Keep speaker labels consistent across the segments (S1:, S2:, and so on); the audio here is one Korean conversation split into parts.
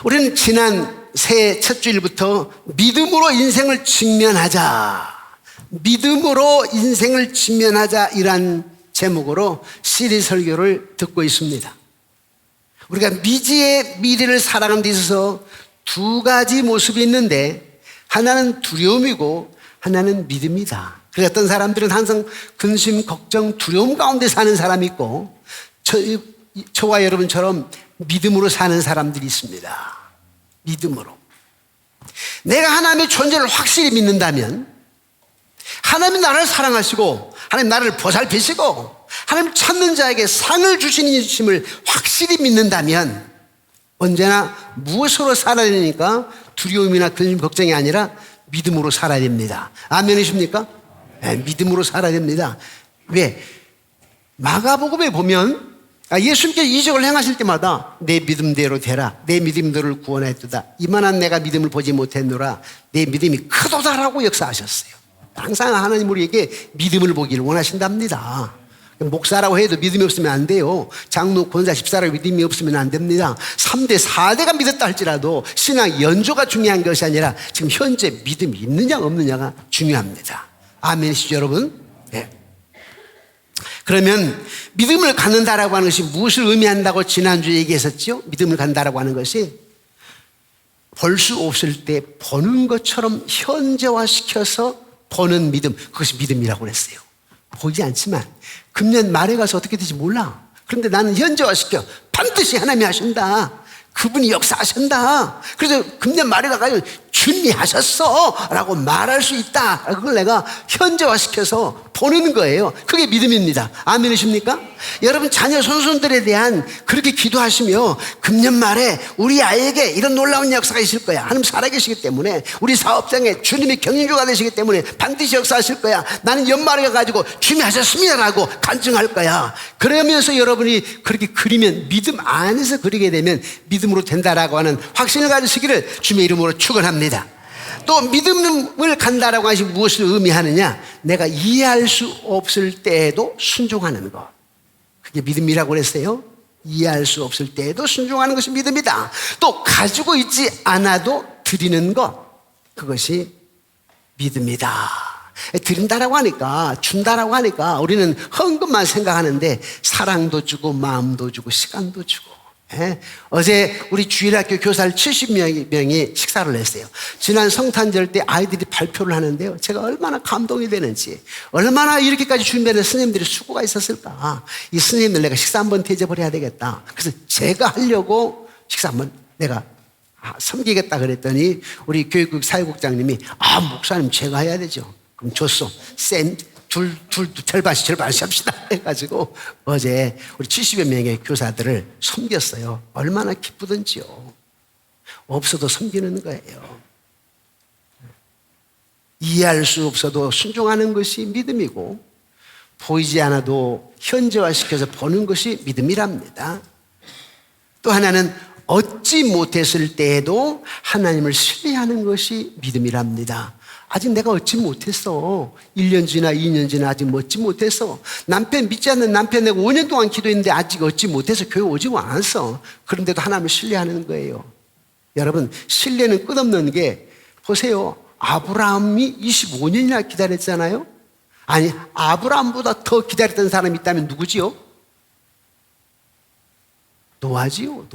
S1: 우리는 지난 새해 첫 주일부터 믿음으로 인생을 직면하자, 믿음으로 인생을 직면하자 이란 제목으로 시리즈 설교를 듣고 있습니다. 우리가 미지의 미래를 살아가는 데 있어서 두 가지 모습이 있는데 하나는 두려움이고 하나는 믿음이다. 그래서 어떤 사람들은 항상 근심, 걱정, 두려움 가운데 사는 사람이 있고 저와 여러분처럼 믿음으로 사는 사람들이 있습니다. 믿음으로. 내가 하나님의 존재를 확실히 믿는다면, 하나님이 나를 사랑하시고 하나님 나를 보살피시고 하나님 찾는 자에게 상을 주시는 것임을 확실히 믿는다면 언제나 무엇으로 살아야 되니까 두려움이나 근심, 걱정이 아니라 믿음으로 살아야 됩니다. 아멘이십니까? 네, 믿음으로 살아야 됩니다. 왜? 마가복음에 보면 예수님께서 이적을 행하실 때마다 내 믿음대로 되라, 내 믿음대로를 구원하였도다, 이만한 내가 믿음을 보지 못했노라, 내 믿음이 크도다라고 역사하셨어요. 항상 하나님 우리에게 믿음을 보기를 원하신답니다. 목사라고 해도 믿음이 없으면 안 돼요. 장로, 권사, 집사라고 믿음이 없으면 안 됩니다. 3대, 4대가 믿었다 할지라도 신앙 연조가 중요한 것이 아니라 지금 현재 믿음이 있느냐 없느냐가 중요합니다. 아멘이시죠 여러분? 네. 그러면 믿음을 갖는다라고 하는 것이 무엇을 의미한다고 지난주에 얘기했었죠? 믿음을 갖는다라고 하는 것이 볼 수 없을 때 보는 것처럼 현재화시켜서 보는 믿음, 그것이 믿음이라고 그랬어요. 보이지 않지만 금년 말에 가서 어떻게 될지 몰라. 그런데 나는 현재화시켜 반드시 하나님이 하신다, 그분이 역사하신다, 그래서 금년 말에 가가지고 주님이 하셨어 라고 말할 수 있다. 그걸 내가 현재화시켜서 보는 거예요. 그게 믿음입니다. 아멘이십니까? 여러분 자녀 손손들에 대한 그렇게 기도하시며 금년 말에 우리 아이에게 이런 놀라운 역사가 있을 거야, 하나님 살아계시기 때문에, 우리 사업장에 주님이 경영주가 되시기 때문에 반드시 역사하실 거야, 나는 연말에 가가지고 주님이 하셨습니다 라고 간증할 거야. 그러면서 여러분이 그렇게 그리면, 믿음 안에서 그리게 되면 믿음으로 된다라고 하는 확신을 가지시기를 주님의 이름으로 축원합니다. 또 믿음을 간다라고 하시 무엇을 의미하느냐? 내가 이해할 수 없을 때에도 순종하는 것, 그게 믿음이라고 그랬어요. 이해할 수 없을 때에도 순종하는 것이 믿음이다. 또 가지고 있지 않아도 드리는 것, 그것이 믿음이다. 드린다라고 하니까, 준다라고 하니까 우리는 헌금만 생각하는데 사랑도 주고 마음도 주고 시간도 주고. 어제 우리 주일학교 교사를 70명이 식사를 했어요. 지난 성탄절 때 아이들이 발표를 하는데요, 제가 얼마나 감동이 되는지, 얼마나 이렇게까지 준비하는 스님들이 수고가 있었을까. 이 스님들 내가 식사 한번 대접을 해야 되겠다. 그래서 제가 하려고 식사 한번 내가 섬기겠다 그랬더니 우리 교육국 사회국장님이 목사님 제가 해야 되죠. 그럼 줬어. 둘 절반씩 합시다 해가지고 어제 우리 70여 명의 교사들을 섬겼어요. 얼마나 기쁘던지요. 없어도 섬기는 거예요. 이해할 수 없어도 순종하는 것이 믿음이고, 보이지 않아도 현재화시켜서 보는 것이 믿음이랍니다. 또 하나는 얻지 못했을 때에도 하나님을 신뢰하는 것이 믿음이랍니다. 아직 내가 얻지 못했어. 1년 지나 2년 지나 아직 얻지 못했어. 남편 믿지 않는 남편 내가 5년 동안 기도했는데 아직 얻지 못해서 교회 오지 않았어. 그런데도 하나님을 신뢰하는 거예요. 여러분, 신뢰는 끝없는 게, 보세요. 아브라함이 25년이나 기다렸잖아요. 아니, 아브라함보다 더 기다렸던 사람이 있다면 누구지요? 노아지요.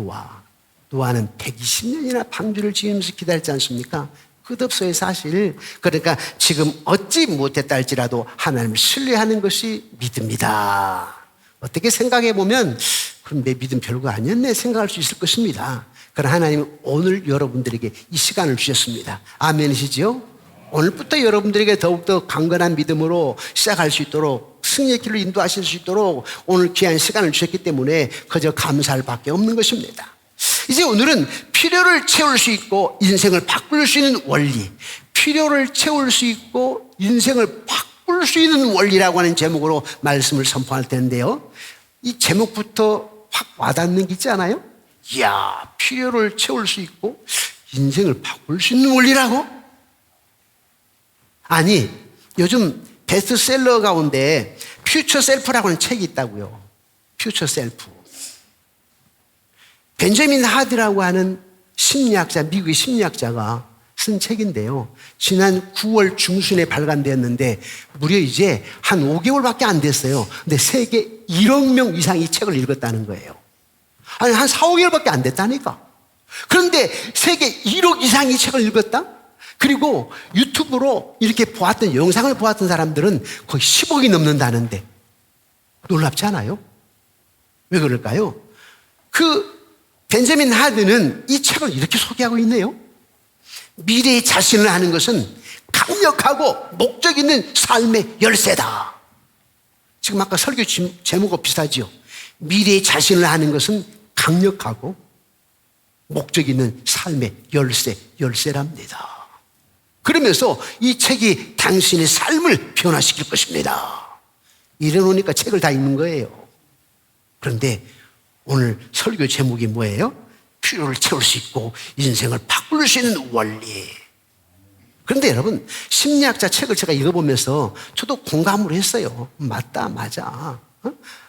S1: 노아는 120년이나 방주를 지으면서 기다렸지 않습니까? 끝없어요 사실. 그러니까 지금 얻지 못했다 할지라도 하나님을 신뢰하는 것이 믿음이다. 어떻게 생각해 보면 그럼 내 믿음 별거 아니었네 생각할 수 있을 것입니다. 그러나 하나님은 오늘 여러분들에게 이 시간을 주셨습니다. 아멘이시죠? 오늘부터 여러분들에게 더욱더 강건한 믿음으로 시작할 수 있도록, 승리의 길로 인도하실 수 있도록 오늘 귀한 시간을 주셨기 때문에 그저 감사할 밖에 없는 것입니다. 이제 오늘은 필요를 채울 수 있고 인생을 바꿀 수 있는 원리, 필요를 채울 수 있고 인생을 바꿀 수 있는 원리라고 하는 제목으로 말씀을 선포할 텐데요, 이 제목부터 확 와닿는 게 있지 않아요? 이야, 필요를 채울 수 있고 인생을 바꿀 수 있는 원리라고? 아니, 요즘 베스트셀러 가운데 퓨처 셀프라고 하는 책이 있다고요. 퓨처 셀프. 벤저민 하드라고 하는 심리학자, 미국의 심리학자가 쓴 책인데요. 지난 9월 중순에 발간되었는데 무려 이제 한 5개월밖에 안 됐어요. 근데 세계 1억 명 이상이 이 책을 읽었다는 거예요. 아니, 한 4, 5개월밖에 안 됐다니까. 그런데 세계 1억 이상이 이 책을 읽었다? 그리고 유튜브로 이렇게 보았던, 영상을 보았던 사람들은 거의 10억이 넘는다는데 놀랍지 않아요? 왜 그럴까요? 벤저민 하드는 이 책을 이렇게 소개하고 있네요. 미래의 자신을 아는 것은 강력하고 목적 있는 삶의 열쇠다. 지금 아까 설교 제목과 비슷하지요. 미래의 자신을 아는 것은 강력하고 목적 있는 삶의 열쇠랍니다. 그러면서 이 책이 당신의 삶을 변화시킬 것입니다. 이래놓으니까 책을 다 읽는 거예요. 그런데 오늘 설교 제목이 뭐예요? 필요를 채울 수 있고 인생을 바꿀 수 있는 원리. 그런데 여러분, 심리학자 책을 제가 읽어보면서 저도 공감을 했어요. 맞다, 맞아.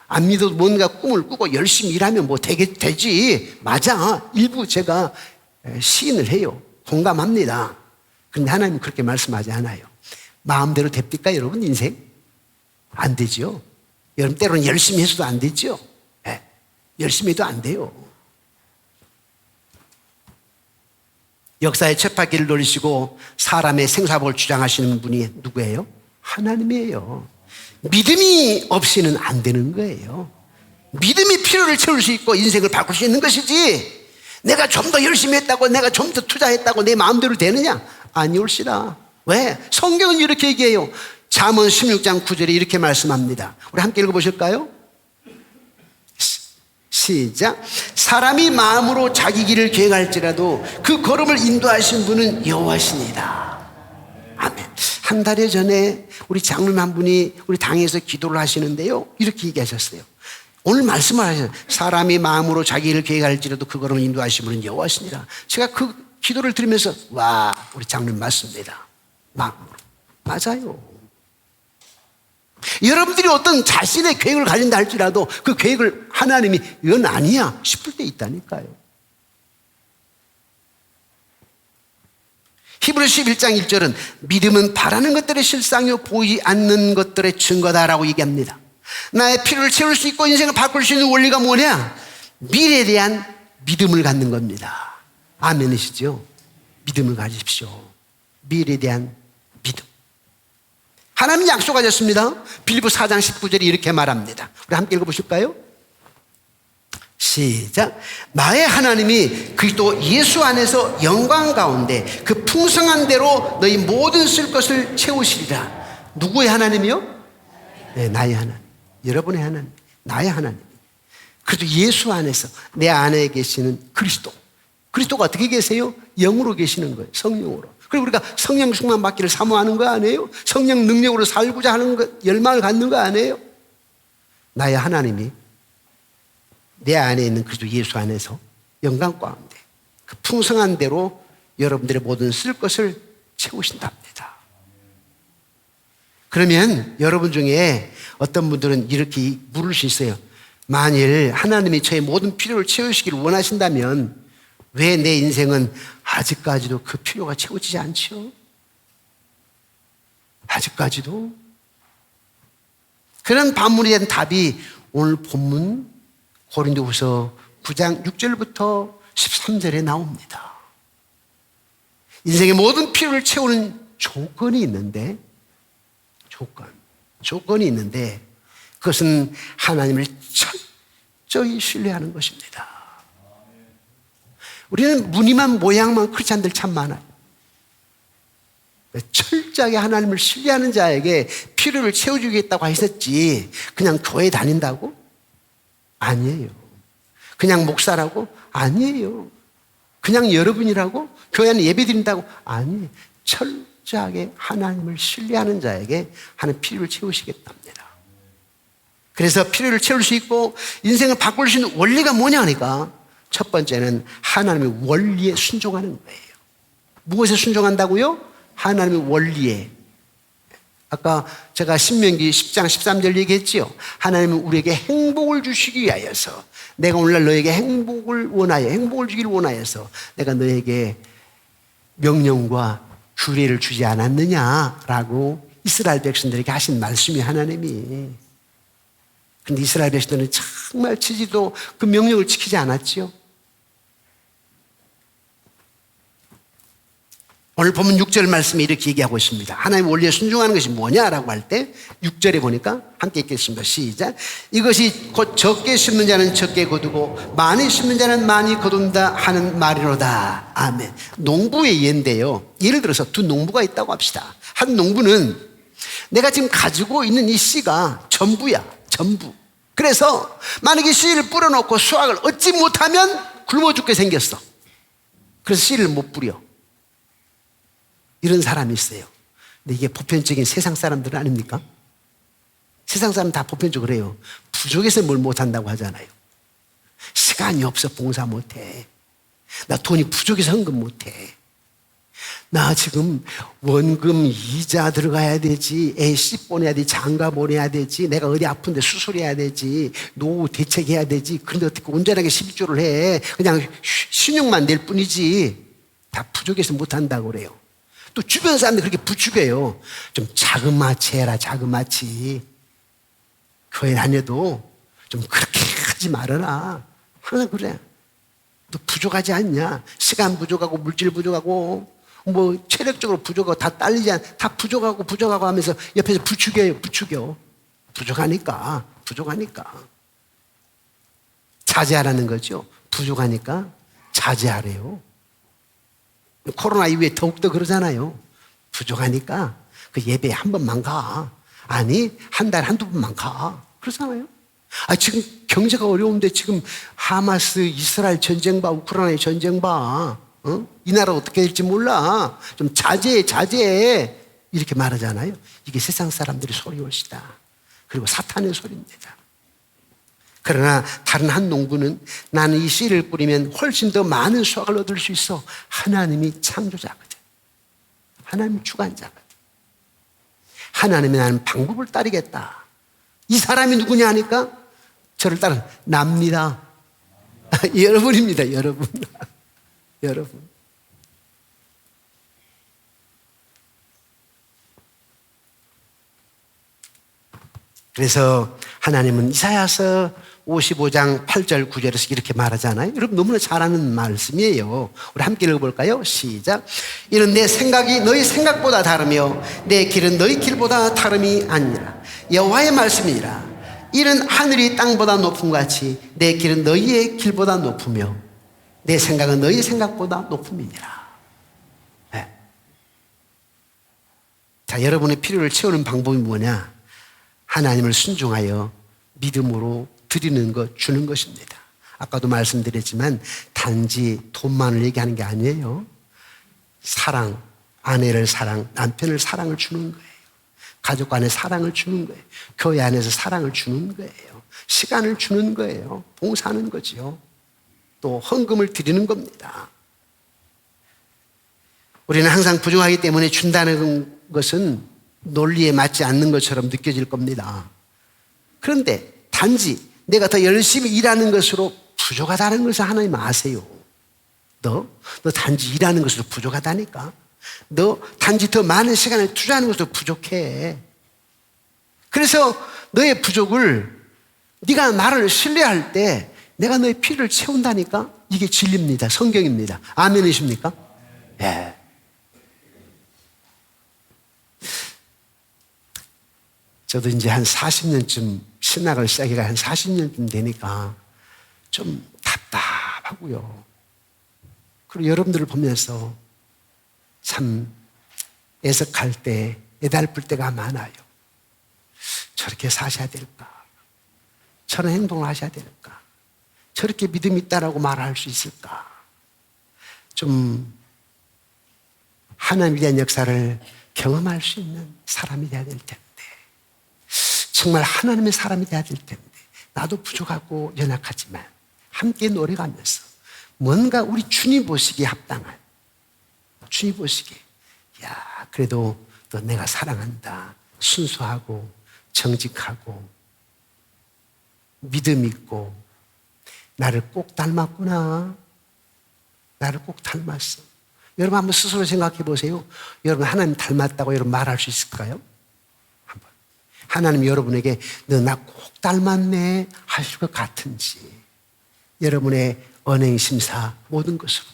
S1: 안 믿어도 뭔가 꿈을 꾸고 열심히 일하면 뭐 되지. 맞아. 일부 제가 시인을 해요. 공감합니다. 그런데 하나님은 그렇게 말씀하지 않아요. 마음대로 됩니까, 여러분, 인생? 안 되죠. 여러분, 때로는 열심히 해서도 안 되죠. 열심히 해도 안 돼요. 역사의 쳇바퀴를 돌리시고 사람의 생사복을 주장하시는 분이 누구예요? 하나님이에요. 믿음이 없이는 안 되는 거예요. 믿음이 필요를 채울 수 있고 인생을 바꿀 수 있는 것이지, 내가 좀 더 열심히 했다고, 내가 좀 더 투자했다고 내 마음대로 되느냐? 아니올시다. 왜? 성경은 이렇게 얘기해요. 잠언 16장 9절에 이렇게 말씀합니다. 우리 함께 읽어보실까요? 시작. 사람이 마음으로 자기 길을 계획할지라도 그 걸음을 인도하신 분은 여호와시니이다. 아멘. 한 달 전에 우리 장로님 한 분이 우리 당에서 기도를 하시는데요, 이렇게 얘기하셨어요. 오늘 말씀을 하셨어요. 사람이 마음으로 자기 길을 계획할지라도 그 걸음을 인도하신 분은 여호와시니이다. 제가 그 기도를 들으면서 와, 우리 장로님 맞습니다. 마음으로. 맞아요. 여러분들이 어떤 자신의 계획을 가진다 할지라도 그 계획을 하나님이 이건 아니야 싶을 때 있다니까요. 히브리서 11장 1절은 믿음은 바라는 것들의 실상이요 보이지 않는 것들의 증거다라고 얘기합니다. 나의 필요를 채울 수 있고 인생을 바꿀 수 있는 원리가 뭐냐? 미래에 대한 믿음을 갖는 겁니다. 아멘이시죠? 믿음을 가지십시오. 미래에 대한 믿음. 하나님 약속하셨습니다. 빌립보 4장 19절이 이렇게 말합니다. 우리 함께 읽어보실까요? 시작. 나의 하나님이 그리스도 예수 안에서 영광 가운데 그 풍성한 대로 너희 모든 쓸 것을 채우시리라. 누구의 하나님이요? 네, 나의 하나님. 여러분의 하나님. 나의 하나님. 그래도 예수 안에서 내 안에 계시는 그리스도. 그리스도가 어떻게 계세요? 영으로 계시는 거예요. 성령으로. 그리고 우리가 성령 충만 받기를 사모하는 거 아니에요? 성령 능력으로 살고자 하는 것, 열망을 갖는 거 아니에요? 나의 하나님이 내 안에 있는 그리스도 예수 안에서 영광 가운데 그 풍성한 대로 여러분들의 모든 쓸 것을 채우신답니다. 그러면 여러분 중에 어떤 분들은 이렇게 물을 수 있어요. 만일 하나님이 저의 모든 필요를 채우시기를 원하신다면 왜 내 인생은 아직까지도 그 필요가 채워지지 않죠? 아직까지도? 그런 반문에 대한 답이 오늘 본문 고린도후서 9장 6절부터 13절에 나옵니다. 인생의 모든 필요를 채우는 조건이 있는데, 조건이 있는데 그것은 하나님을 철저히 신뢰하는 것입니다. 우리는 무늬만 모양만 크리스찬들 참 많아요. 철저하게 하나님을 신뢰하는 자에게 필요를 채워주겠다고 하셨지 그냥 교회 다닌다고? 아니에요. 그냥 목사라고? 아니에요. 그냥 여러분이라고? 교회 안에 예배 드린다고? 아니에요. 철저하게 하나님을 신뢰하는 자에게 하는 필요를 채우시겠답니다. 그래서 필요를 채울 수 있고 인생을 바꿀 수 있는 원리가 뭐냐 하니까 첫 번째는 하나님의 원리에 순종하는 거예요. 무엇에 순종한다고요? 하나님의 원리에. 아까 제가 신명기 10장 13절 얘기했지요. 하나님은 우리에게 행복을 주시기 위하여서, 내가 오늘날 너에게 행복을 주기를 원하여서 내가 너에게 명령과 규례를 주지 않았느냐라고 이스라엘 백성들에게 하신 말씀이 하나님이. 그런데 이스라엘 백성들은 정말 지지도 그 명령을 지키지 않았지요. 오늘 보면 6절 말씀에 이렇게 얘기하고 있습니다. 하나님 원리에 순종하는 것이 뭐냐라고 할 때 6절에 보니까 함께 읽겠습니다. 시작. 이것이 곧 적게 심는 자는 적게 거두고 많이 심는 자는 많이 거둔다 하는 말이로다. 아멘. 농부의 예인데요. 예를 들어서 두 농부가 있다고 합시다. 한 농부는 내가 지금 가지고 있는 이 씨가 전부야. 전부. 그래서 만약에 씨를 뿌려놓고 수확을 얻지 못하면 굶어 죽게 생겼어. 그래서 씨를 못 뿌려. 이런 사람이 있어요. 근데 이게 보편적인 세상 사람들은 아닙니까? 세상 사람 다 보편적으로 해요. 부족해서 뭘 못한다고 하잖아요. 시간이 없어 봉사 못해. 나 돈이 부족해서 헌금 못해. 나 지금 원금 이자 들어가야 되지, 애 씨 보내야 되지, 장가 보내야 되지, 내가 어디 아픈데 수술해야 되지, 노후 대책해야 되지. 그런데 어떻게 온전하게 11조를 해. 그냥 신용만 낼 뿐이지. 다 부족해서 못한다고 그래요. 또 주변 사람들 그렇게 부추겨요. 좀 자그마치 해라, 자그마치. 교회 다녀도 좀 그렇게 하지 말아라. 항상 그래. 너 부족하지 않냐? 시간 부족하고 물질 부족하고 뭐 체력적으로 부족하고 다 딸리지 않, 다 부족하고 하면서 옆에서 부추겨요, 부추겨. 부족하니까. 자제하라는 거죠. 부족하니까 자제하래요. 코로나 이후에 더욱더 그러잖아요. 부족하니까 그 예배에 한 번만 가. 아니, 한 달에 한두 번만 가. 그러잖아요. 지금 경제가 어려운데 지금 하마스, 이스라엘 전쟁 봐, 우크라이나 전쟁 봐. 이 나라 어떻게 될지 몰라. 좀 자제해. 이렇게 말하잖아요. 이게 세상 사람들의 소리올시다. 그리고 사탄의 소리입니다. 그러나 다른 한 농부는 나는 이 씨를 뿌리면 훨씬 더 많은 수확을 얻을 수 있어. 하나님이 창조자거든. 하나님이 주관자거든. 하나님이 나는 방법을 따르겠다. 이 사람이 누구냐 하니까 저를 따라 납니다. 여러분입니다. 여러분. 여러분. 그래서 하나님은 이사야서 55장 8절 9절에서 이렇게 말하잖아요. 여러분 너무나 잘 아는 말씀이에요. 우리 함께 읽어볼까요? 시작. 이는 내 생각이 너희 생각보다 다르며 내 길은 너희 길보다 다름이 아니라 여호와의 말씀이니라. 이는 하늘이 땅보다 높음 같이 내 길은 너희의 길보다 높으며 내 생각은 너희 생각보다 높음이니라. 네. 자, 여러분의 필요를 채우는 방법이 뭐냐? 하나님을 순종하여 믿음으로 드리는 것, 주는 것입니다. 아까도 말씀드렸지만 단지 돈만을 얘기하는 게 아니에요. 사랑, 아내를 사랑, 남편을 사랑을 주는 거예요. 가족 간에 사랑을 주는 거예요. 교회 안에서 사랑을 주는 거예요. 시간을 주는 거예요. 봉사하는 거지요. 또 헌금을 드리는 겁니다. 우리는 항상 부족하기 때문에 준다는 것은 논리에 맞지 않는 것처럼 느껴질 겁니다. 그런데 단지 내가 더 열심히 일하는 것으로 부족하다는 것을 하나님 아세요. 너 단지 일하는 것으로 부족하다니까. 너 단지 더 많은 시간을 투자하는 것으로 부족해. 그래서 너의 부족을 네가 나를 신뢰할 때 내가 너의 필요를 채운다니까. 이게 진리입니다. 성경입니다. 아멘이십니까? 예. 저도 이제 한 40년쯤 신학을 시작해가 한 40년쯤 되니까 좀 답답하고요. 그리고 여러분들을 보면서 참 애석할 때, 애달플 때가 많아요. 저렇게 사셔야 될까? 저런 행동을 하셔야 될까? 저렇게 믿음이 있다라고 말할 수 있을까? 좀 하나님에 대한 역사를 경험할 수 있는 사람이 돼야 될 텐데, 정말 하나님의 사람이 돼야 될 텐데, 나도 부족하고 연약하지만 함께 노래가면서 뭔가 우리 주님 보시기에 합당한, 주님 보시기에 야, 그래도 너 내가 사랑한다, 순수하고 정직하고 믿음 있고 나를 꼭 닮았구나. 나를 꼭 닮았어. 여러분 한번 스스로 생각해 보세요. 여러분 하나님 닮았다고 여러분 말할 수 있을까요? 한번. 하나님 여러분에게 너 나 꼭 닮았네 하실 것 같은지 여러분의 언행 심사 모든 것으로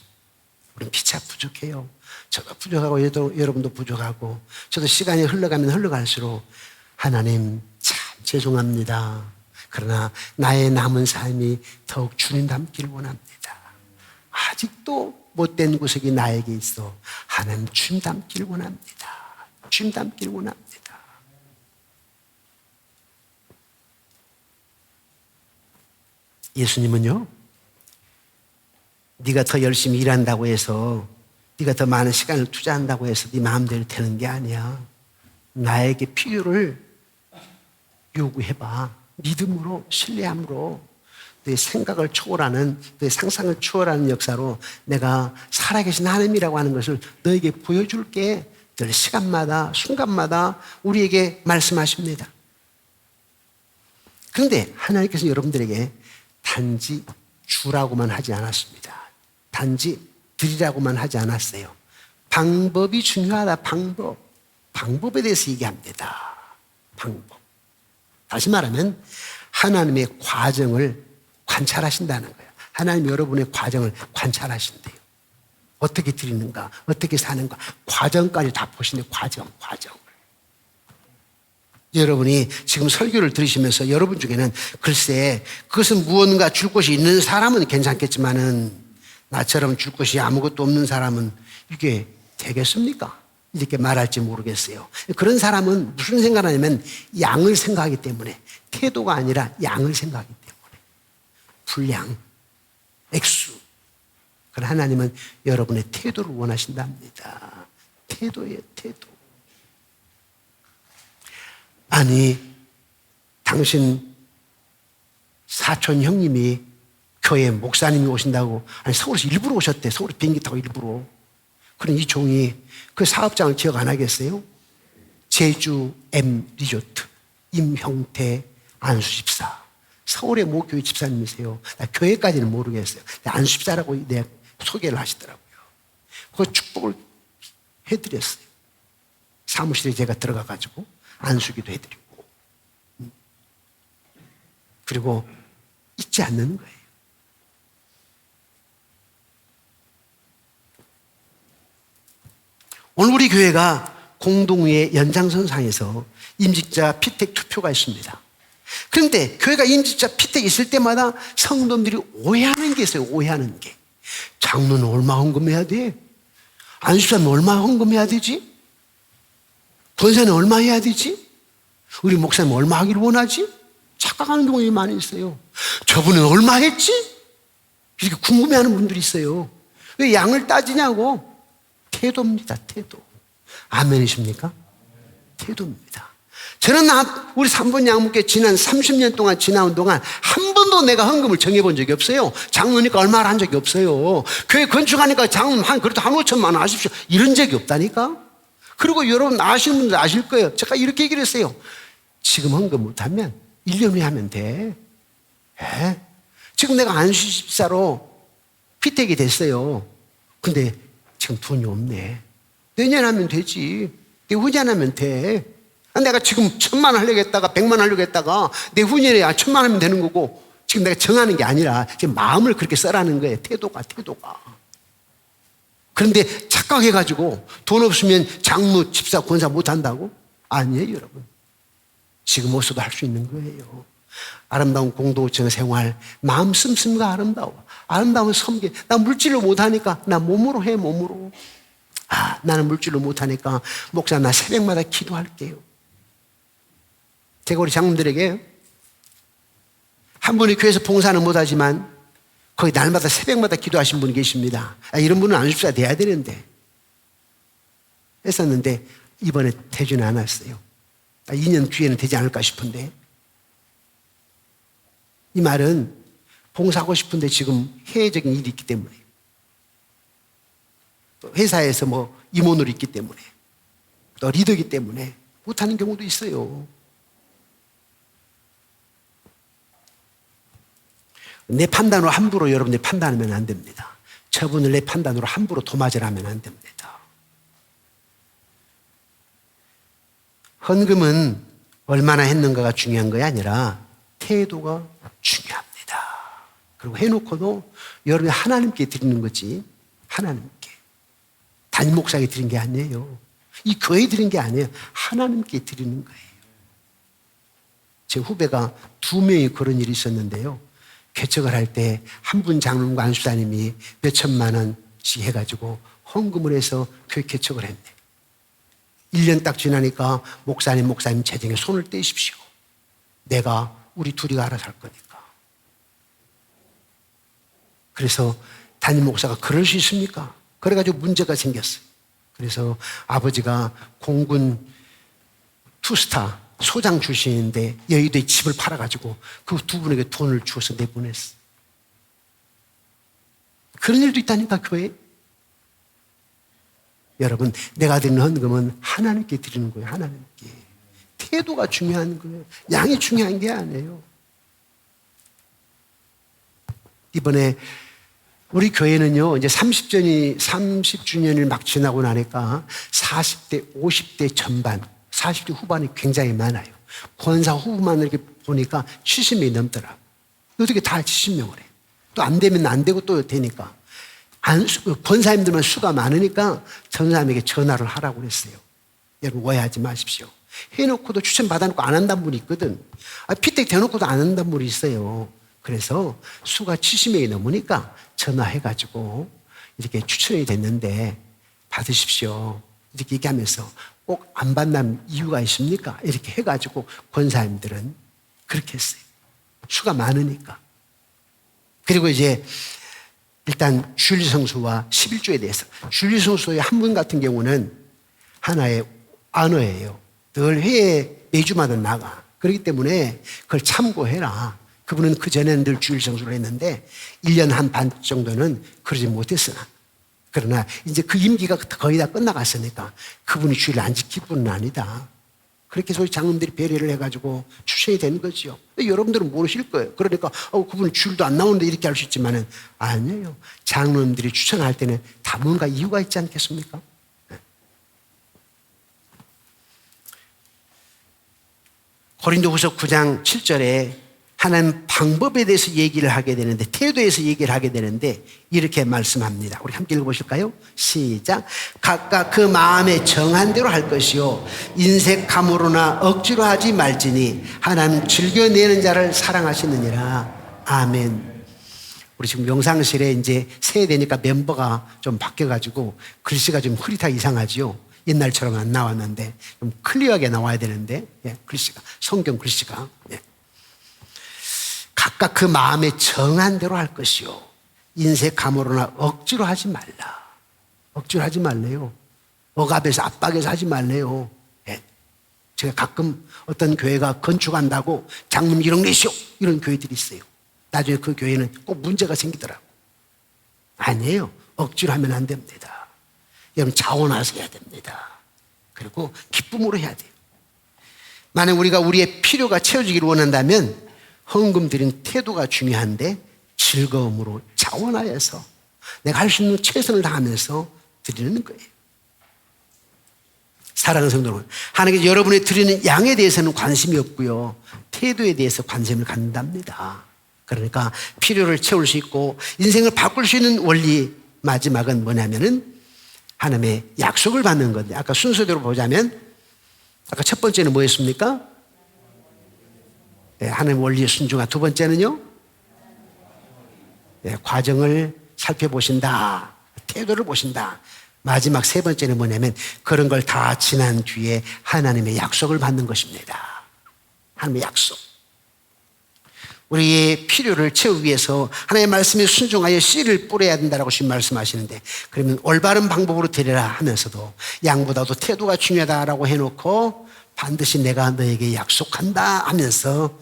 S1: 우리는 피차 부족해요. 저도 부족하고 여러분도 부족하고 저도 시간이 흘러가면 흘러갈수록 하나님 참 죄송합니다. 그러나 나의 남은 삶이 더욱 주님 닮기를 원합니다. 아직도 못된 구석이 나에게 있어 하나님 주님 닮기를 원합니다. 주님 닮기를 원합니다. 예수님은요, 네가 더 열심히 일한다고 해서 네가 더 많은 시간을 투자한다고 해서 네 마음대로 되는 게 아니야. 나에게 필요를 요구해봐. 믿음으로, 신뢰함으로 내 생각을 초월하는, 내 상상을 초월하는 역사로 내가 살아계신 하나님이라고 하는 것을 너에게 보여줄게. 늘 시간마다, 순간마다 우리에게 말씀하십니다. 그런데 하나님께서 여러분들에게 단지 주라고만 하지 않았습니다. 단지 드리라고만 하지 않았어요. 방법이 중요하다. 방법에 대해서 얘기합니다. 방법. 다시 말하면 하나님의 과정을 관찰하신다는 거예요. 하나님 여러분의 과정을 관찰하신대요. 어떻게 드리는가, 어떻게 사는가, 과정까지 다 보시네요. 과정을. 여러분이 지금 설교를 들으시면서 여러분 중에는 글쎄 그것은 무언가 줄 것이 있는 사람은 괜찮겠지만은 나처럼 줄 것이 아무것도 없는 사람은 이게 되겠습니까? 이렇게 말할지 모르겠어요. 그런 사람은 무슨 생각을 하냐면 양을 생각하기 때문에, 태도가 아니라 양을 생각하기 때문에, 분량, 액수. 그러나 하나님은 여러분의 태도를 원하신답니다. 태도예요, 태도. 아니, 당신 사촌 형님이 교회 목사님이 오신다고, 아니 서울에서 일부러 오셨대. 서울에 비행기 타고 일부러. 그런 이 종이 그 사업장을 기억 안 하겠어요? 제주 M 리조트 임형태 안수집사. 서울의 모 교회 집사님이세요. 나 교회까지는 모르겠어요. 안수집사라고 내 소개를 하시더라고요. 그 축복을 해드렸어요. 사무실에 제가 들어가가지고 안수기도 해드리고. 그리고 잊지 않는 거예요. 오늘 우리 교회가 공동의 연장선상에서 임직자 피택 투표가 있습니다. 그런데 교회가 임직자 피택이 있을 때마다 성도들이 오해하는 게 있어요. 오해하는 게. 장로는 얼마 헌금해야 돼? 안수사는 얼마 헌금해야 되지? 권사는 얼마 해야 되지? 우리 목사님 얼마 하기를 원하지? 착각하는 경우가 많이 있어요. 저분은 얼마 했지? 이렇게 궁금해하는 분들이 있어요. 왜 양을 따지냐고. 태도입니다. 태도. 아멘이십니까? 태도입니다. 저는 우리 3번 양목회 지난 30년 동안 지나온 동안 한 번도 내가 헌금을 정해본 적이 없어요. 장로니까 얼마를 한 적이 없어요. 교회 건축하니까 장로 그래도 한 5천만 원 하십시오. 이런 적이 없다니까. 그리고 여러분 아시는 분들 아실 거예요. 제가 이렇게 얘기를 했어요. 지금 헌금 못하면 1년 후에 하면 돼. 에? 지금 내가 안수집사로 피택이 됐어요. 근데 지금 돈이 없네. 내년 하면 되지. 내후년 하면 돼. 내가 지금 1,000만 원 하려고 했다가 100만 원 하려고 했다가 내후년에 1,000만 원 하면 되는 거고, 지금 내가 정하는 게 아니라 지금 마음을 그렇게 써라는 거예요. 태도가. 그런데 착각해가지고 돈 없으면 장로, 집사, 권사 못한다고? 아니에요, 여러분. 지금 없어도 할 수 있는 거예요. 아름다운 공동체 생활, 마음 씀씀이가 아름다워. 아름다운 섬기. 나 물질로 못하니까 나 몸으로 해, 몸으로. 나는 물질로 못하니까 목사 나 새벽마다 기도할게요. 제가 우리 장로들에게 한 분이 교회에서 봉사는 못하지만 거기 날마다 새벽마다 기도하신 분이 계십니다. 이런 분은 안수집사 돼야 되는데 했었는데 이번에 되지는 않았어요. 2년 뒤에는 되지 않을까 싶은데, 이 말은 봉사하고 싶은데 지금 해외적인 일이 있기 때문에, 또 회사에서 뭐 임원으로 있기 때문에, 또 리더이기 때문에 못하는 경우도 있어요. 내 판단으로 함부로 여러분들이 판단하면 안 됩니다. 저분을 내 판단으로 함부로 도마질 하면 안 됩니다. 헌금은 얼마나 했는가가 중요한 것이 아니라 태도가 중요합니다. 그리고 해놓고도 여러분이 하나님께 드리는 거지, 하나님께. 담임 목사에게 드린 게 아니에요. 이 교회에 드린 게 아니에요. 하나님께 드리는 거예요. 제 후배가 2명이 그런 일이 있었는데요. 개척을 할 때 한 분 장로님과 안수사님이 몇 천만 원씩 해가지고 헌금을 해서 교회 개척을 했네. 1년 딱 지나니까 목사님 재정에 손을 떼십시오. 내가 우리 둘이가 알아서 할 거니까. 그래서 담임 목사가 그럴 수 있습니까? 그래가지고 문제가 생겼어요. 그래서 아버지가 공군 투스타 소장 출신인데 여의도에 집을 팔아가지고 그 2분에게 돈을 주어서 내보냈어. 그런 일도 있다니까, 교회. 여러분, 내가 드리는 헌금은 하나님께 드리는 거예요. 하나님께. 태도가 중요한 거예요. 양이 중요한 게 아니에요. 이번에 우리 교회는요, 이제 30주년을 막 지나고 나니까 40대, 50대 전반, 40대 후반이 굉장히 많아요. 권사 후보만 이렇게 보니까 70명이 넘더라고요. 어떻게 다 70명을 해? 또 안 되면 안 되고 또 되니까. 권사님들만 수가 많으니까 전사님에게 전화를 하라고 그랬어요. 여러분, 오해하지 마십시오. 해놓고도 추천 받아놓고 안 한다는 분이 있거든. 피택 대놓고도 안 한다는 분이 있어요. 그래서 수가 70명이 넘으니까 전화해가지고 이렇게 추천이 됐는데 받으십시오. 이렇게 얘기하면서 꼭 안 받는 이유가 있습니까? 이렇게 해가지고 권사님들은 그렇게 했어요. 수가 많으니까. 그리고 이제 일단 주일성수와 11조에 대해서. 주일성수의 한 분 같은 경우는 하나의 안어예요. 늘 회에 매주마다 나가. 그렇기 때문에 그걸 참고해라. 그분은 그전에는 늘 주일성수를 했는데 1년 한 반 정도는 그러지 못했으나, 그러나 이제 그 임기가 거의 다 끝나갔으니까 그분이 주일을 안 지킬 분은 아니다. 그렇게 소위 장로님들이 배려를 해가지고 추천이 된 거죠. 여러분들은 모르실 거예요. 그러니까 그분은 주일도 안 나오는데 이렇게 할 수 있지만은 아니에요. 장로님들이 추천할 때는 다 뭔가 이유가 있지 않겠습니까? 고린도후서 9장 7절에 하나님 방법에 대해서 얘기를 하게 되는데, 태도에서 얘기를 하게 되는데 이렇게 말씀합니다. 우리 함께 읽어보실까요? 시작. 각각 그 마음에 정한 대로 할 것이요 인색함으로나 억지로 하지 말지니 하나님 즐겨내는 자를 사랑하시느니라. 아멘. 우리 지금 영상실에 이제 세대니까 멤버가 좀 바뀌어가지고 글씨가 좀 흐릿하게 이상하지요. 옛날처럼 안 나왔는데 좀 클리어하게 나와야 되는데, 글씨가, 성경 글씨가. 각각 그 마음에 정한 대로 할 것이요 인색함으로나 억지로 하지 말라. 억지로 하지 말래요. 억압해서 압박해서 하지 말래요. 제가 가끔 어떤 교회가 건축한다고 장로님 이런 내시오 이런 교회들이 있어요. 나중에 그 교회는 꼭 문제가 생기더라고. 아니에요. 억지로 하면 안 됩니다. 여러분, 자원해서 해야 됩니다. 그리고 기쁨으로 해야 돼요. 만약 우리가 우리의 필요가 채워지기를 원한다면 헌금 드린 태도가 중요한데 즐거움으로 자원하여서 내가 할 수 있는 최선을 다하면서 드리는 거예요. 사랑하는 성도 여러분, 하나님께서 여러분이 드리는 양에 대해서는 관심이 없고요, 태도에 대해서 관심을 갖는답니다. 그러니까 필요를 채울 수 있고 인생을 바꿀 수 있는 원리, 마지막은 뭐냐면은 하나님의 약속을 받는 건데, 아까 순서대로 보자면 아까 첫 번째는 뭐였습니까? 하나님 원리에 순종한. 두 번째는요, 과정을 살펴보신다. 태도를 보신다. 마지막 세 번째는 뭐냐면 그런 걸 다 지난 뒤에 하나님의 약속을 받는 것입니다. 하나님의 약속. 우리의 필요를 채우기 위해서 하나님의 말씀에 순종하여 씨를 뿌려야 된다고 주님 말씀하시는데, 그러면 올바른 방법으로 드리라 하면서도 양보다도 태도가 중요하다라고 해놓고 반드시 내가 너에게 약속한다 하면서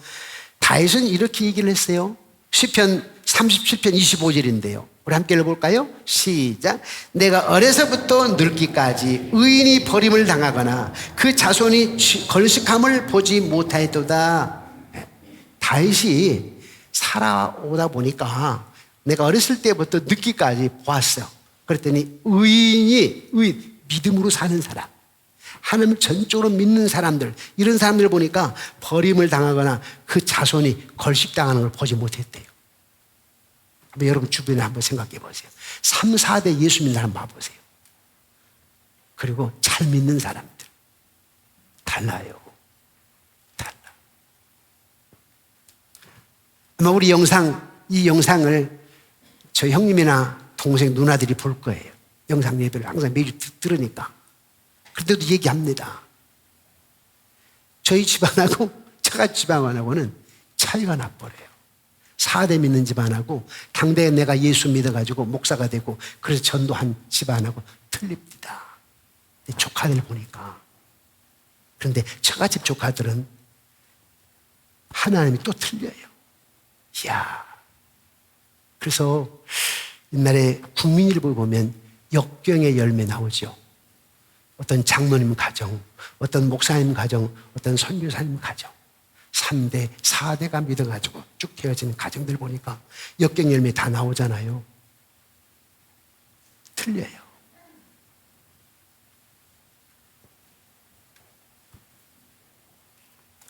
S1: 다윗은 이렇게 얘기를 했어요. 시편 37편 25절인데요. 우리 함께 읽어볼까요? 시작. 내가 어려서부터 늙기까지 의인이 버림을 당하거나 그 자손이 걸식함을 보지 못하였도다. 다윗이 살아오다 보니까 내가 어렸을 때부터 늙기까지 보았어요. 그랬더니 의인, 믿음으로 사는 사람, 하나님을 전적으로 믿는 사람들, 이런 사람들을 보니까 버림을 당하거나 그 자손이 걸식당하는 걸 보지 못했대요. 여러분 주변에 한번 생각해 보세요. 3, 4대 예수 믿는 사람 봐보세요. 그리고 잘 믿는 사람들. 달라요. 달라. 아마 우리 이 영상을 저희 형님이나 동생, 누나들이 볼 거예요. 영상 예배를 항상 매주 들으니까. 그런데도 얘기합니다. 저희 집안하고 저가 집안하고는 차이가 나버려요. 4대 믿는 집안하고 당대에 내가 예수 믿어가지고 목사가 되고 그래서 전도한 집안하고 틀립니다. 조카들 보니까. 그런데 처가집 조카들은 하나님이 또 틀려요. 이야. 그래서 옛날에 국민일보 보면 역경의 열매 나오죠. 어떤 장로님 가정, 어떤 목사님 가정, 어떤 선교사님 가정. 3대, 4대가 믿어가지고 쭉 되어지는 가정들 보니까 역경 열매 다 나오잖아요. 틀려요.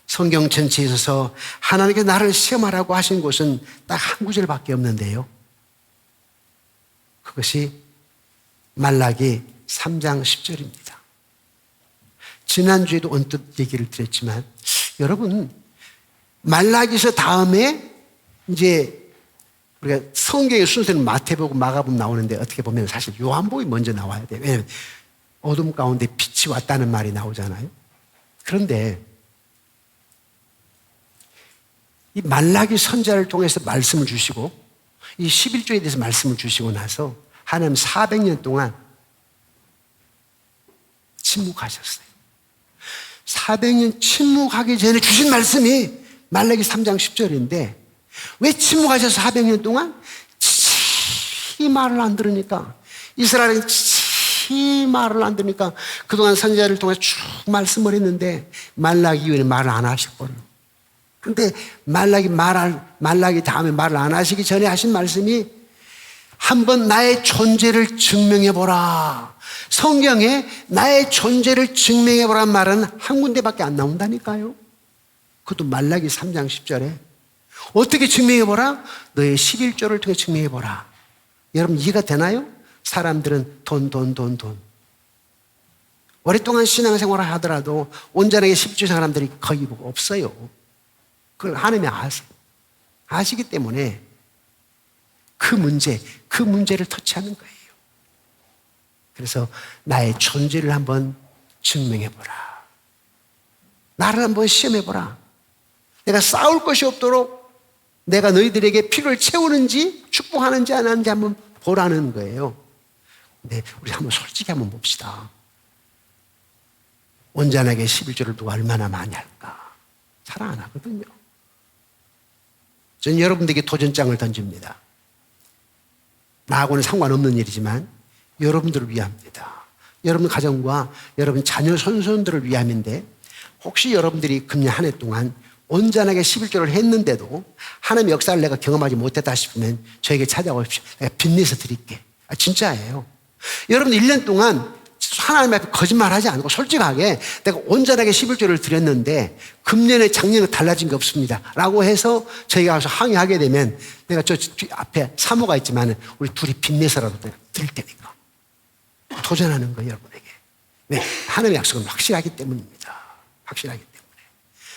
S1: 성경 전체에 있어서 하나님께 나를 시험하라고 하신 곳은 딱 한 구절밖에 없는데요. 그것이 말라기 3장 10절입니다. 지난주에도 언뜻 얘기를 드렸지만 여러분 말라기서 다음에 이제 우리가 성경의 순서는 마태복음, 마가복음 나오는데 어떻게 보면 사실 요한복음이 먼저 나와야 돼요. 왜냐하면 어둠 가운데 빛이 왔다는 말이 나오잖아요. 그런데 이 말라기 선지자를 통해서 말씀을 주시고 이 11조에 대해서 말씀을 주시고 나서 하나님 400년 동안 침묵하셨어요. 400년 침묵하기 전에 주신 말씀이 말라기 3장 10절인데 왜 침묵하셔서 400년 동안 이 말을 안 들으니까 이스라엘이 이 말을 안 들으니까 그동안 선지자를 통해 쭉 말씀을 했는데 말라기 이후에 말을 안 하셨거든요. 그런데 말라기 다음에 말을 안 하시기 전에 하신 말씀이 한번 나의 존재를 증명해보라. 성경에 나의 존재를 증명해보라는 말은 한 군데밖에 안 나온다니까요. 그것도 말라기 3장 10절에 어떻게 증명해보라? 너의 11조를 통해 증명해보라. 여러분 이해가 되나요? 사람들은 돈. 오랫동안 신앙생활을 하더라도 온전하게 11조 사람들이 거의 없어요. 그걸 하나님이 아세요. 아시기 때문에 그 문제를 터치하는 거예요. 그래서 나의 존재를 한번 증명해보라. 나를 한번 시험해보라. 내가 싸울 것이 없도록 내가 너희들에게 필요를 채우는지 축복하는지 안 하는지 한번 보라는 거예요. 근데 우리 한번 솔직히 한번 봅시다. 온전하게 11조를 누가 얼마나 많이 할까? 잘 안 하거든요. 저는 여러분들에게 도전장을 던집니다. 나하고는 상관없는 일이지만 여러분들을 위함입니다. 여러분 가정과 여러분 자녀 손손들을 위함인데 혹시 여러분들이 금년 한 해 동안 온전하게 11조를 했는데도 하나님의 역사를 내가 경험하지 못했다 싶으면 저에게 찾아오십시오. 내가 빚내서 드릴게. 진짜예요. 여러분 1년 동안 하나님 앞에 거짓말하지 않고 솔직하게 내가 온전하게 11조를 드렸는데 금년에 작년에 달라진 게 없습니다 라고 해서 저희가 가서 항의하게 되면 내가 저 앞에 사모가 있지만 우리 둘이 빚내서라도 드릴 테니까 도전하는 거예요. 여러분에게. 왜? 하나님의 약속은 확실하기 때문입니다. 확실하기 때문에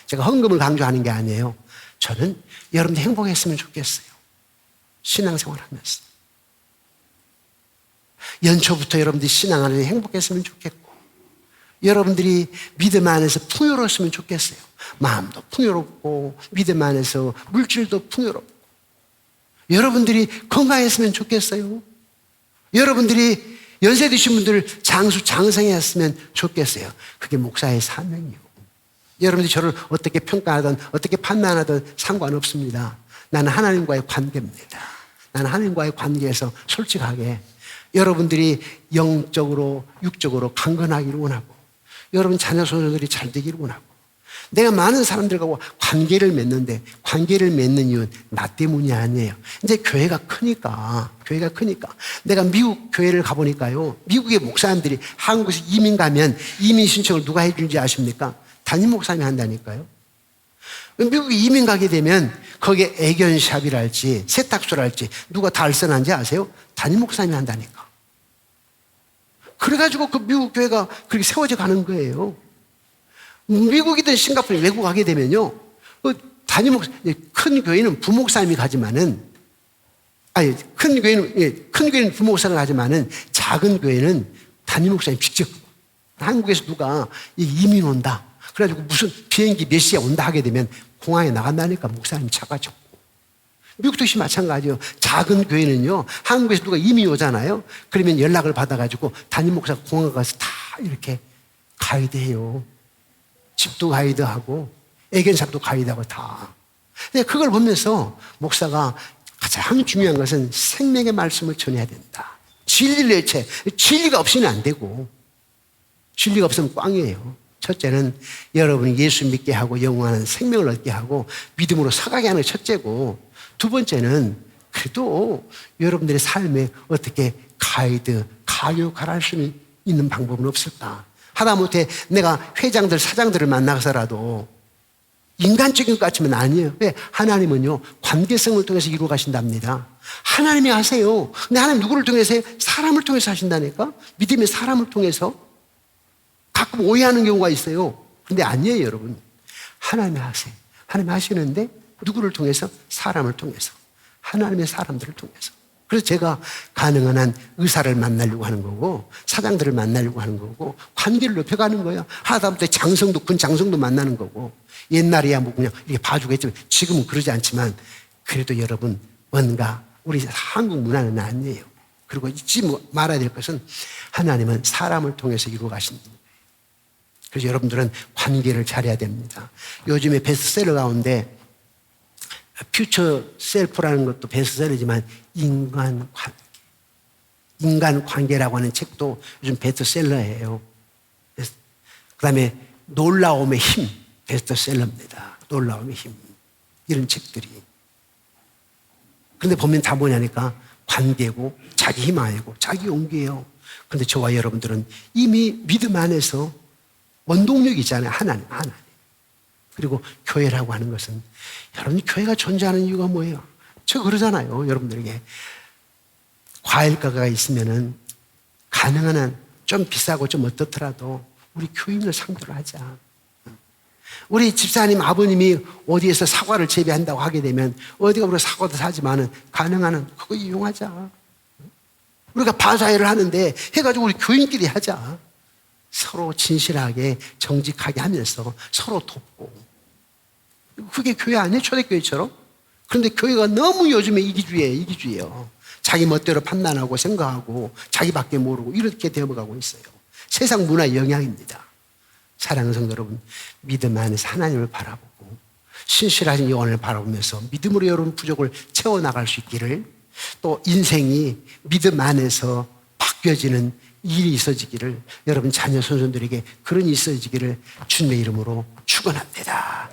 S1: 제가 헌금을 강조하는 게 아니에요. 저는 여러분들이 행복했으면 좋겠어요. 신앙생활 하면서 연초부터 여러분들이 신앙하는 행복했으면 좋겠고 여러분들이 믿음 안에서 풍요로웠으면 좋겠어요. 마음도 풍요롭고 믿음 안에서 물질도 풍요롭고 여러분들이 건강했으면 좋겠어요. 여러분들이 연세 드신 분들 장성했으면 좋겠어요. 그게 목사의 사명이고 여러분들이 저를 어떻게 평가하든 어떻게 판단하든 상관없습니다. 나는 하나님과의 관계입니다. 나는 하나님과의 관계에서 솔직하게 여러분들이 영적으로 육적으로 강건하기를 원하고 여러분 자녀 손녀들이 잘 되기를 원하고 내가 많은 사람들과 관계를 맺는데 관계를 맺는 이유는 나 때문이 아니에요. 이제 교회가 크니까 내가 미국 교회를 가보니까요. 미국의 목사님들이 한국에서 이민 가면 이민 신청을 누가 해주는지 아십니까? 담임 목사님이 한다니까요. 미국에 이민 가게 되면 거기에 애견샵이랄지 세탁소랄지 누가 다 알선한지 아세요? 담임 목사님이 한다니까. 그래가지고 그 미국 교회가 그렇게 세워져 가는 거예요. 미국이든 싱가포르 외국 가게 되면요. 담임 목사, 큰 교회는 부목사님이 가지만은, 큰 교회는 부목사가 가지만은 작은 교회는 담임 목사님 직접 한국에서 누가 이민 온다. 그래가지고 무슨 비행기 몇 시에 온다 하게 되면 공항에 나간다니까 목사님 차가 적고. 미국도 역시 마찬가지예요. 작은 교회는요, 한국에서 누가 이민 오잖아요. 그러면 연락을 받아가지고 담임 목사가 공항에 가서 다 이렇게 가이드해요. 집도 가이드하고 애견샵도 가이드하고 다. 근데 그걸 보면서 목사가 가장 중요한 것은 생명의 말씀을 전해야 된다. 진리를 내체 진리가 없이는 안 되고 진리가 없으면 꽝이에요. 첫째는 여러분이 예수 믿게 하고 영원한 생명을 얻게 하고 믿음으로 살아가게 하는 게 첫째고 두 번째는 그래도 여러분들의 삶에 어떻게 가교할 수 있는 방법은 없을까? 하다못해 내가 회장들, 사장들을 만나서라도 인간적인 것 같으면 아니에요. 왜? 하나님은요, 관계성을 통해서 이루어 가신답니다. 하나님이 하세요. 근데 하나님 누구를 통해서 해요? 사람을 통해서 하신다니까? 믿음의 사람을 통해서? 가끔 오해하는 경우가 있어요. 근데 아니에요, 여러분. 하나님이 하세요. 하나님이 하시는데 누구를 통해서? 사람을 통해서. 하나님의 사람들을 통해서. 그래서 제가 가능한 한 의사를 만나려고 하는 거고 사장들을 만나려고 하는 거고 관계를 높여가는 거예요. 하다못해 군 장성도 만나는 거고 옛날에야 뭐 그냥 이렇게 봐주고 했지만 지금은 그러지 않지만 그래도 여러분 뭔가 우리 한국 문화는 아니에요. 그리고 잊지 말아야 될 것은 하나님은 사람을 통해서 이루어 가신다. 그래서 여러분들은 관계를 잘해야 됩니다. 요즘에 베스트셀러 가운데 퓨처 셀프라는 것도 베스트셀러지만 인간 관계라고 하는 책도 요즘 베스트셀러예요. 그 다음에 놀라움의 힘 베스트셀러입니다. 놀라움의 힘 이런 책들이. 그런데 보면 다 뭐냐니까 관계고 자기 힘 아니고 자기 용기예요. 그런데 저와 여러분들은 이미 믿음 안에서 원동력이 있잖아요. 하나님. 그리고 교회라고 하는 것은 여러분 교회가 존재하는 이유가 뭐예요? 저 그러잖아요. 여러분들에게 과일가가 있으면은 가능한 한 좀 비싸고 좀 어떻더라도 우리 교인을 상대로 하자. 우리 집사님 아버님이 어디에서 사과를 재배한다고 하게 되면 어디가 우리가 사과도 사지만은 가능한 한 그거 이용하자. 우리가 바사회를 하는데 해가지고 우리 교인끼리 하자. 서로 진실하게 정직하게 하면서 서로 돕고. 그게 교회 아니에요? 초대교회처럼? 그런데 교회가 너무 요즘에 이기주의예요. 자기 멋대로 판단하고 생각하고 자기밖에 모르고 이렇게 되어가고 있어요. 세상 문화의 영향입니다. 사랑하는 성도 여러분, 믿음 안에서 하나님을 바라보고 신실하신 영혼을 바라보면서 믿음으로 여러분 부족을 채워나갈 수 있기를 또 인생이 믿음 안에서 바뀌어지는 일이 있어지기를 여러분 자녀 손손들에게 그런 일이 있어지기를 주님의 이름으로 축원합니다.